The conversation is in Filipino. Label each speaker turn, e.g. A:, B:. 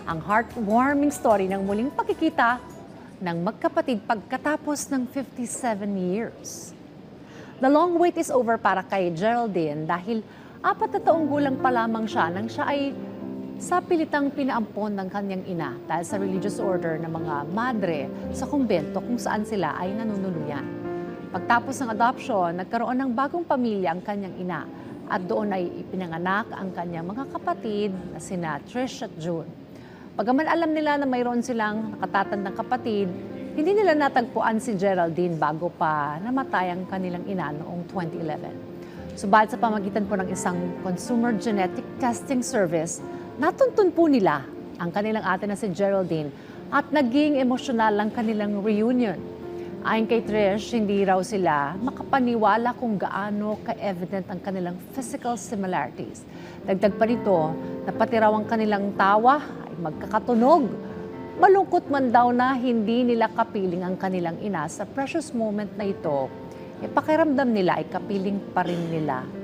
A: ang heartwarming story ng muling pagkikita ng magkapatid pagkatapos ng 57 years. The long wait is over para kay Geraldine dahil 4 na taong gulang pa lamang siya nang siya ay sa pilitang pinaampon ng kanyang ina dahil sa religious order ng mga madre sa kumbento kung saan sila ay nanunuluyan. Pagtapos ng adoption, nagkaroon ng bagong pamilya ang kanyang ina at doon ay ipinanganak ang kanyang mga kapatid na sina Trish at June. Pagaman alam nila na mayroon silang nakatatandang kapatid, hindi nila natagpuan si Geraldine bago pa namatay ang kanilang ina noong 2011. Subalit sa pamagitan po ng isang consumer genetic testing service, natuntun po nila ang kanilang ate na si Geraldine at naging emosyonal ang kanilang reunion. Ayon kay Trish, hindi raw sila makapaniwala kung gaano ka-evident ang kanilang physical similarities. Dagdag pa nito, na pati raw ang kanilang tawa ay magkakatunog. Malungkot man daw na hindi nila kapiling ang kanilang ina sa precious moment na ito, pakiramdam nila ay kapiling pa rin nila